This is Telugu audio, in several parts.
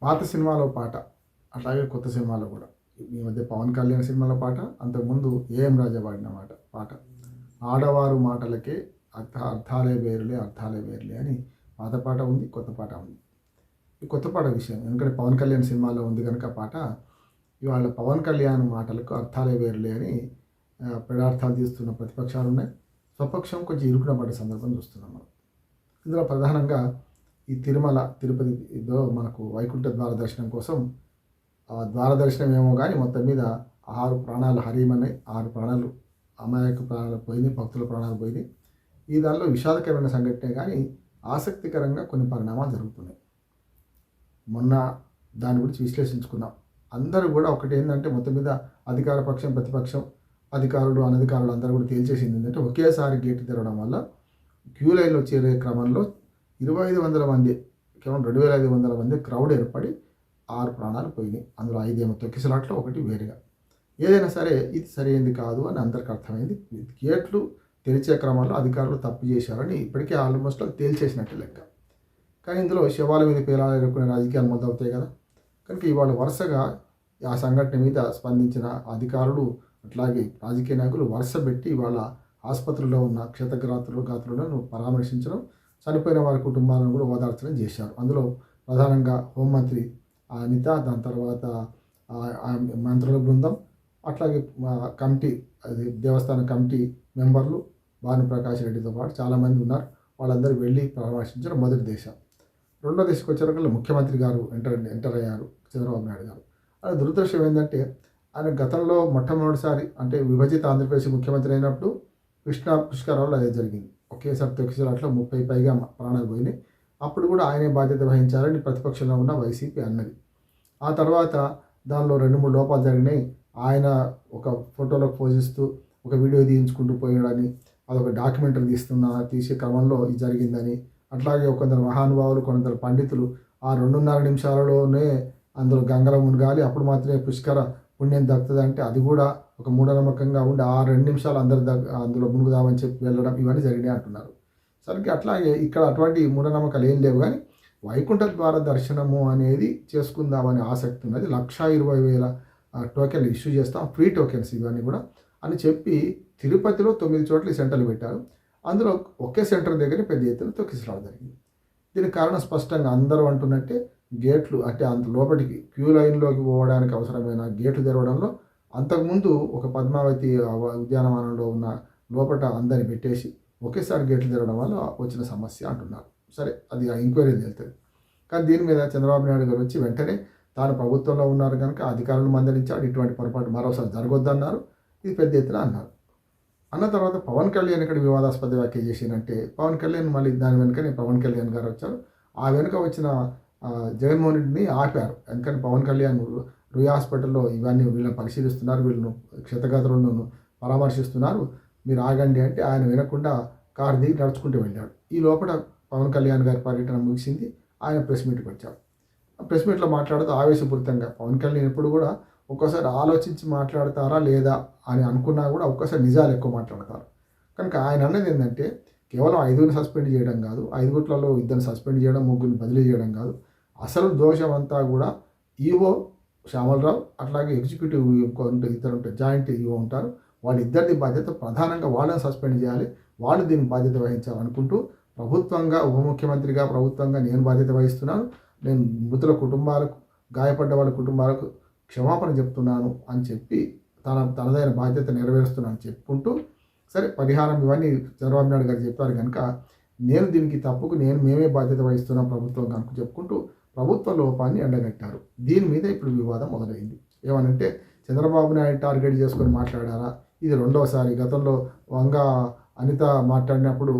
పాత సినిమాలో పాట, అట్లాగే కొత్త సినిమాలో కూడా. ఈ మధ్య 'పవన్ కళ్యాణ్' సినిమాలో పాట, అంతకుముందు 'ఏఎం రాజా' పాడిన పాట. ఆడవారు మాటలకే అర్థాలే వేరులే అర్థాలే వేరులే అని పాత పాట ఉంది, కొత్త పాట ఉంది. ఈ కొత్త పాట విషయం ఎందుకంటే 'పవన్ కళ్యాణ్' సినిమాలో ఉంది కనుక పాట, ఇవాళ 'పవన్ కళ్యాణ్' మాటలకు అర్థాలే వేరులే అని పెడార్థాలు తీస్తున్న ప్రతిపక్షాలు ఉన్నాయి. స్వపక్షం కొంచెం ఇరుకున పడ్డ సందర్భం చూస్తున్నాం మనం. ఇందులో ప్రధానంగా ఈ తిరుమల తిరుపతిలో మనకు వైకుంఠ ద్వార దర్శనం కోసం, ఆ ద్వార దర్శనం ఏమో కానీ మొత్తం మీద 6 ప్రాణాలు హరీమన్నాయి. 6 ప్రాణాలు, అమాయక ప్రాణాలు పోయినాయి, భక్తుల ప్రాణాలు పోయినాయి. ఈ దానిలో విషాదకరమైన సంఘటనే కానీ ఆసక్తికరంగా కొన్ని పరిణామాలు జరుగుతున్నాయి. మొన్న దాని గురించి విశ్లేషించుకున్నాం. అందరూ కూడా ఒకటి ఏంటంటే, మొత్తం మీద అధికార పక్షం, ప్రతిపక్షం, అధికారులు, అనధికారులు అందరూ కూడా తేల్చేసింది ఏంటంటే, ఒకేసారి గేటు తెరవడం వల్ల క్యూ లైన్లో చేరే క్రమంలో 2500 మంది, కేవలం 2500 మంది క్రౌడ్ ఏర్పడి 6 ప్రాణాలు పోయినాయి. అందులో 5 ఏమో తొక్కిసలాట్లో, ఒకటి వేరుగా. ఏదైనా సరే ఇది సరైనది కాదు అని అందరికీ అర్థమైంది. గేట్లు తెరిచే క్రమంలో అధికారులు తప్పు చేశారని ఇప్పటికే ఆల్మోస్ట్ తేల్చేసినట్టు లెక్క. కానీ ఇందులో శవాల మీద పేలాలు ఎదుర్కొనే రాజకీయాలు మొదలవుతాయి కదా. కనుక ఇవాళ వరుసగా ఆ సంఘటన మీద స్పందించిన అధికారులు, అట్లాగే రాజకీయ నాయకులు వరుస పెట్టి ఇవాళ ఆసుపత్రిలో ఉన్న క్షతగాత్రులను పరామర్శించడం, చనిపోయిన వారి కుటుంబాలను కూడా ఓదార్చడం చేశారు. అందులో ప్రధానంగా హోంమంత్రి అనిత, దాని తర్వాత మంత్రుల బృందం, అట్లాగే కమిటీ, అది దేవస్థాన కమిటీ మెంబర్లు భానుప్రకాష్ రెడ్డితో పాటు చాలామంది ఉన్నారు. వాళ్ళందరూ వెళ్ళి పరామర్శించడం మొదటి దశ. రెండో దశకు వచ్చేసరికి ముఖ్యమంత్రి గారు ఎంటర్ అయ్యారు, చంద్రబాబు నాయుడు గారు. అది దురదృష్టం ఏంటంటే, ఆయన గతంలో మొట్టమొదటిసారి అంటే విభజిత ఆంధ్రప్రదేశ్ ముఖ్యమంత్రి అయినప్పుడు కృష్ణా పుష్కరాల్లో అదే జరిగింది. ఒకేసారి తొక్కిసలాట్లో 30 పైగా ప్రాణాలు పోయినాయి. అప్పుడు కూడా ఆయనే బాధ్యత వహించాలని ప్రతిపక్షంలో ఉన్న వైసీపీ అన్నది. ఆ తర్వాత దానిలో 2-3 లోపాలు జరిగినాయి. ఆయన ఒక ఫోటోలకు పోజిస్తూ ఒక వీడియో తీయించుకుంటూ పోయాడని, అదొక డాక్యుమెంటరీ తీసే క్రమంలో ఇది జరిగిందని, అట్లాగే కొందరు మహానుభావులు, కొందరు పండితులు ఆ 2.5 నిమిషాలలోనే అందులో గంగలో మునగాలి, అప్పుడు మాత్రమే పుష్కర పుణ్యం దక్కుతుంది అంటే, అది కూడా ఒక మూఢనమ్మకంగా ఉండి ఆ 2 నిమిషాలు అందులో మునుగుదామని చెప్పి వెళ్ళడం, ఇవన్నీ జరిగినాయి అంటున్నారు. సరిగ్గా అట్లాగే ఇక్కడ అటువంటి మూఢనమ్మకాలు ఏం లేవు. కానీ వైకుంఠ ద్వార దర్శనము అనేది చేసుకుందామనే ఆసక్తి ఉన్నది. 1,20,000 టోకెన్లు ఇష్యూ చేస్తాం, ఫ్రీ టోకెన్స్ ఇవన్నీ కూడా అని చెప్పి తిరుపతిలో 9 చోట్ల సెంటర్లు పెట్టారు. అందులో ఒకే సెంటర్ దగ్గర పెద్ద ఎత్తున తొక్కిసలాట జరిగింది. దీనికి కారణం స్పష్టంగా అందరూ అంటున్నట్టే, గేట్లు అంటే అంత లోపలికి క్యూ లైన్లోకి పోవడానికి అవసరమైన గేట్లు తెరవడంలో అంతకుముందు ఒక పద్మావతి ఉద్యానవనంలో ఉన్న లోపల అందరిని పెట్టేసి ఒకేసారి గేట్లు తెరవడం వల్ల వచ్చిన సమస్య అంటున్నారు. సరే, అది ఆ ఎంక్వైరీలు వెళ్తుంది. కానీ దీని మీద చంద్రబాబు నాయుడు గారు వచ్చి వెంటనే తాను ప్రభుత్వంలో ఉన్నారు కనుక అధికారులను మందలించాడు. ఇటువంటి పొరపాటు మరోసారి జరగొద్దన్నారు. ఇది పెద్ద ఎత్తున అన్నారు. అన్న తర్వాత పవన్ కళ్యాణ్ ఇక్కడ వివాదాస్పద వ్యాఖ్య చేసిందంటే, పవన్ కళ్యాణ్ మళ్ళీ దాని వెనుకనే పవన్ కళ్యాణ్ గారు వచ్చారు. ఆ వెనుక వచ్చిన జగన్మోహన్ రెడ్డిని ఆపారు. ఎందుకంటే పవన్ కళ్యాణ్ రుయా హాస్పిటల్లో ఇవన్నీ వీళ్ళని పరిశీలిస్తున్నారు, వీళ్ళను క్షతగాత్రులను పరామర్శిస్తున్నారు, మీరు ఆగండి అంటే ఆయన వినకుండా కారు దిగి నడుచుకుంటూ వెళ్ళాడు. ఈ లోపల పవన్ కళ్యాణ్ గారి పర్యటన ముగిసింది. ఆయన ప్రెస్ మీట్కి వచ్చారు. ప్రెస్ మీట్లో మాట్లాడుతూ ఆవేశపూరితంగా, పవన్ కళ్యాణ్ ఎప్పుడు కూడా ఒక్కోసారి ఆలోచించి మాట్లాడతారా లేదా అని అనుకున్నా కూడా ఒక్కోసారి నిజాలు ఎక్కువ మాట్లాడతారు. కనుక ఆయన అన్నది ఏంటంటే, కేవలం 5 సస్పెండ్ చేయడం కాదు, 5 2 సస్పెండ్ చేయడం, 3 బదిలీ చేయడం కాదు, అసలు దోషం అంతా కూడా ఈఓ శ్యామలరావు, అట్లాగే ఎగ్జిక్యూటివ్ ఇద్దరు ఉంటారు, జాయింట్ ఈఓ ఉంటారు, వాళ్ళిద్దరిది బాధ్యత. ప్రధానంగా వాళ్ళని సస్పెండ్ చేయాలి, వాళ్ళు దీనికి బాధ్యత వహించాలనుకుంటూ ప్రభుత్వంగా, ఉప ముఖ్యమంత్రిగా ప్రభుత్వంగా నేను బాధ్యత వహిస్తున్నాను, నేను మృతుల కుటుంబాలకు, గాయపడ్డ వాళ్ళ కుటుంబాలకు క్షమాపణ చెప్తున్నాను అని చెప్పి తనదైన బాధ్యత నెరవేరుస్తున్నాను చెప్పుకుంటూ, సరే పరిహారం ఇవన్నీ చంద్రబాబు నాయుడు గారు చెప్పారు కనుక నేను దీనికి తప్పుకు మేమే బాధ్యత వహిస్తున్నాం ప్రభుత్వం కనుక చెప్పుకుంటూ ప్రభుత్వ లోపాన్ని ఎండగట్టారు. దీని మీద ఇప్పుడు వివాదం మొదలైంది. ఏమనంటే, చంద్రబాబు నాయుడు టార్గెట్ చేసుకొని మాట్లాడారా? ఇది రెండవసారి. గతంలో అనిత మాట్లాడినప్పుడు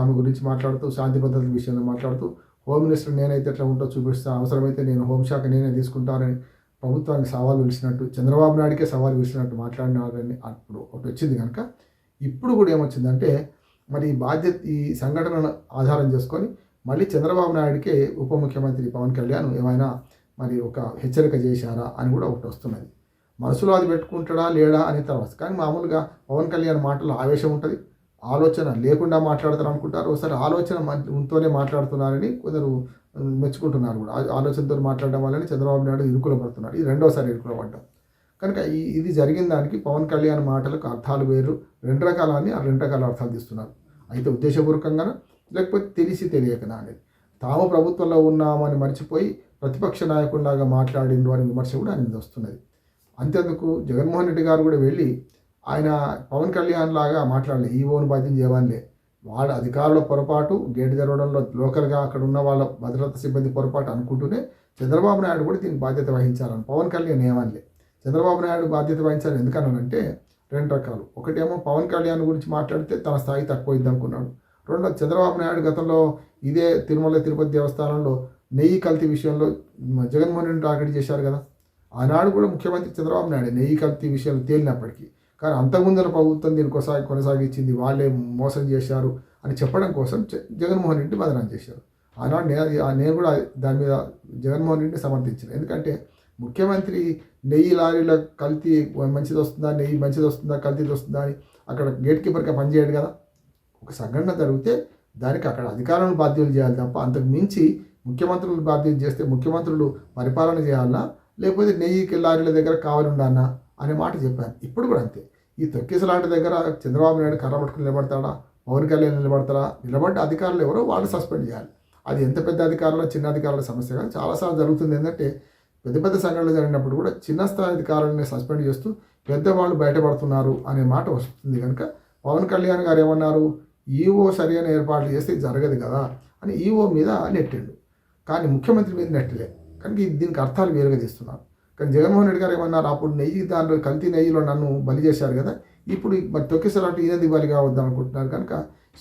ఆమె గురించి మాట్లాడుతూ, శాంతి భద్రతల విషయంలో మాట్లాడుతూ, హోమ్ మినిస్టర్ నేనైతే ఎట్లా ఉంటో చూపిస్తాను, అవసరమైతే నేను హోంశాఖ నేనే తీసుకుంటానని ప్రభుత్వానికి సవాలు విలిచినట్టు, చంద్రబాబు నాయుడికే సవాలు విలిచినట్టు మాట్లాడినారని అప్పుడు ఒకటి వచ్చింది కనుక, ఇప్పుడు కూడా ఏమొచ్చిందంటే, మరి ఈ సంఘటనను ఆధారం చేసుకొని మళ్ళీ చంద్రబాబు నాయుడికే ఉప ముఖ్యమంత్రి పవన్ కళ్యాణ్ ఏమైనా మరి ఒక హెచ్చరిక చేశారా అని కూడా ఒకటి వస్తున్నది. మనసులో అది పెట్టుకుంటాడా లేడా అని తర్వాత. కానీ మామూలుగా పవన్ కళ్యాణ్ మాటల్లో ఆవేశం ఉంటుంది, ఆలోచన లేకుండా మాట్లాడతారు అనుకుంటారు, ఒకసారి ఆలోచన తోనే మాట్లాడుతున్నారని కొందరు మెచ్చుకుంటున్నారు కూడా. ఆలోచనతో మాట్లాడడం వల్లనే చంద్రబాబు నాయుడు ఇరుకులో పడుతున్నాడు. ఇది రెండోసారి ఇరుకులో పడ్డాం. కనుక ఇది జరిగిన దానికి పవన్ కళ్యాణ్ మాటలకు అర్థాలు వేరు, రెండు రకాలని ఆ రెండు రకాల అర్థాలు తీస్తున్నారు. అయితే ఉద్దేశపూర్వకంగానా లేకపోతే తెలిసి తెలియకనా అనేది. తాము ప్రభుత్వంలో ఉన్నామని మర్చిపోయి ప్రతిపక్ష నాయకుడిలాగా మాట్లాడిండు అనే విమర్శ కూడా ఆయన మీద వస్తున్నది. అంతేందుకు జగన్మోహన్ రెడ్డి గారు కూడా వెళ్ళి ఆయన పవన్ కళ్యాణ్ లాగా మాట్లాడలే, ఈవోను బాధ్యం చేయవానిలే. వాళ్ళ అధికారుల పొరపాటు, గేటు తెరవడంలో లోకల్గా అక్కడ ఉన్న వాళ్ళ భద్రతా సిబ్బంది పొరపాటు అనుకుంటూనే చంద్రబాబు నాయుడు కూడా దీనికి బాధ్యత వహించాలని పవన్ కళ్యాణ్ ఏమనలే. చంద్రబాబు నాయుడు బాధ్యత వహించాలి ఎందుకన్నానంటే రెండు రకాలు. ఒకటేమో పవన్ కళ్యాణ్ గురించి మాట్లాడితే తన స్థాయి తక్కువైంది అనుకున్నాడు. రెండోది చంద్రబాబు నాయుడు గతంలో ఇదే తిరుమల తిరుపతి దేవస్థానంలో నెయ్యి కల్తీ విషయంలో జగన్మోహన్ రెడ్డి టార్గెట్ చేశారు కదా. ఆనాడు కూడా ముఖ్యమంత్రి చంద్రబాబు నాయుడు నెయ్యి కల్తీ విషయాలు తేలినప్పటికీ, కానీ అంతకుముందర ప్రభుత్వం దీన్ని కొనసాగించింది, వాళ్ళే మోసం చేశారు అని చెప్పడం కోసం జగన్మోహన్ రెడ్డి బదనాం చేశారు. ఆనాడు నేను కూడా దాని మీద జగన్మోహన్ రెడ్డిని సమర్థించాను. ఎందుకంటే ముఖ్యమంత్రి నెయ్యి లారీల కల్తీ మంచిది వస్తుందా, నెయ్యి మంచిది వస్తుందా, కల్తీది వస్తుందా అని అక్కడ గేట్ కీపర్గా పనిచేయడు కదా. ఒక సంఘటన జరిగితే దానికి అక్కడ అధికారులను బాధ్యులు చేయాలి తప్ప అంతకు మించి ముఖ్యమంత్రులు బాధ్యత చేస్తే ముఖ్యమంత్రులు పరిపాలన చేయాలన్నా లేకపోతే నెయ్యి లారీల దగ్గర కావాలి ఉండాలన్నా అనే మాట చెప్పాను. ఇప్పుడు కూడా అంతే. ఈ తొక్కిసలాంటి దగ్గర చంద్రబాబు నాయుడు కర్ర పట్టుకుని నిలబడతాడా, పవన్ కళ్యాణ్ నిలబడతారా, నిలబడ్డ అధికారులు ఎవరో వాళ్ళు సస్పెండ్ చేయాలి. అది ఎంత పెద్ద అధికారులు చిన్న అధికారుల సమస్య కానీ చాలాసార్లు జరుగుతుంది. ఏంటంటే పెద్ద పెద్ద సంఘటనలు జరిగినప్పుడు కూడా చిన్న స్థాయి అధికారులని సస్పెండ్ చేస్తూ పెద్దవాళ్ళు బయటపడుతున్నారు అనే మాట వస్తుంది. కనుక పవన్ కళ్యాణ్ గారు ఏమన్నారు, ఈఓ సరైన ఏర్పాట్లు చేస్తే జరగదు కదా అని ఈఓ మీద నెట్టిండు, కానీ ముఖ్యమంత్రి మీద నెట్టలే. కనుక దీనికి అర్థాలు వేరుగా తీస్తున్నారు. కానీ జగన్మోహన్ రెడ్డి గారు ఏమన్నారు, అప్పుడు నెయ్యి దాంట్లో కల్తీ నెయ్యిలో నన్ను బలి చేశారు కదా, ఇప్పుడు మరి తొక్కిసలాంటి ఈయనది బలి కావద్దాం అనుకుంటున్నారు. కనుక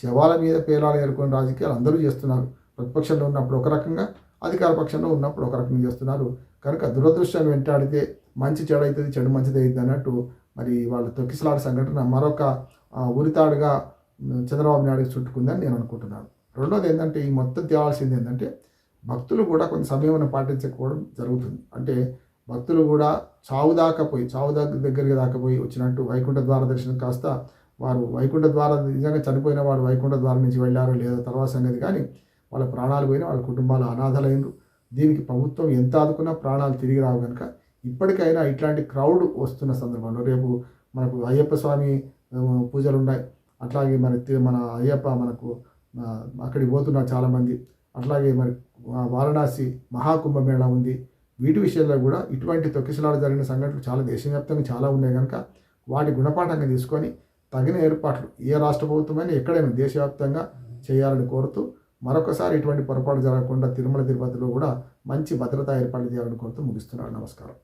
శవాల మీద పేలాలు ఏరుకునే రాజకీయాలు అందరూ చేస్తున్నారు. ప్రతిపక్షంలో ఉన్నప్పుడు ఒక రకంగా, అధికార పక్షంలో ఉన్నప్పుడు ఒక రకంగా చేస్తున్నారు. కనుక దురదృష్టం వెంటాడితే మంచి చెడు అవుతుంది, చెడు మంచిది అవుతుంది అన్నట్టు మరి వాళ్ళ తొక్కిసలాట సంఘటన మరొక ఉరితాడుగా చంద్రబాబు నాయుడు చుట్టుకుందని నేను అనుకుంటున్నాను. రెండోది ఏంటంటే ఈ మొత్తం తేవాల్సింది ఏంటంటే భక్తులు కూడా కొంత సమయం పాటించకపోవడం జరుగుతుంది. అంటే భక్తులు కూడా చావు దగ్గరికి దాకపోయి వచ్చినట్టు వైకుంఠ ద్వార దర్శనం కాస్త వారు వైకుంఠ ద్వార నిజంగా చనిపోయిన వాడు వైకుంఠ ద్వారం నుంచి వెళ్ళారో లేదో తర్వాత సంగతి, కానీ వాళ్ళ ప్రాణాలు పోయినా వాళ్ళ కుటుంబాలు అనాథలైనరు. దీనికి ప్రభుత్వం ఎంత ఆదుకున్నా ప్రాణాలు తిరిగి రావు. కనుక ఇప్పటికైనా ఇట్లాంటి క్రౌడ్ వస్తున్న సందర్భంలో రేపు మనకు అయ్యప్ప స్వామి పూజలు ఉన్నాయి, అట్లాగే మన అయ్యప్ప మనకు అక్కడికి పోతున్నారు చాలామంది, అట్లాగే మరి వారణాసి మహాకుంభమేళా ఉంది. వీటి విషయంలో కూడా ఇటువంటి తొక్కిసలాట జరిగిన సంఘటనలు చాలా దేశవ్యాప్తంగా చాలా ఉన్నాయి. కనుక వాటి గుణపాఠంగా తీసుకొని తగిన ఏర్పాట్లు ఏ రాష్ట్ర ప్రభుత్వమైనా ఎక్కడైనా దేశవ్యాప్తంగా చేయాలని కోరుతూ మరొకసారి ఇటువంటి పొరపాటు జరగకుండా తిరుమల తిరుపతిలో కూడా మంచి భద్రతా ఏర్పాట్లు చేయాలని కోరుతూ ముగిస్తున్నాను. నమస్కారం.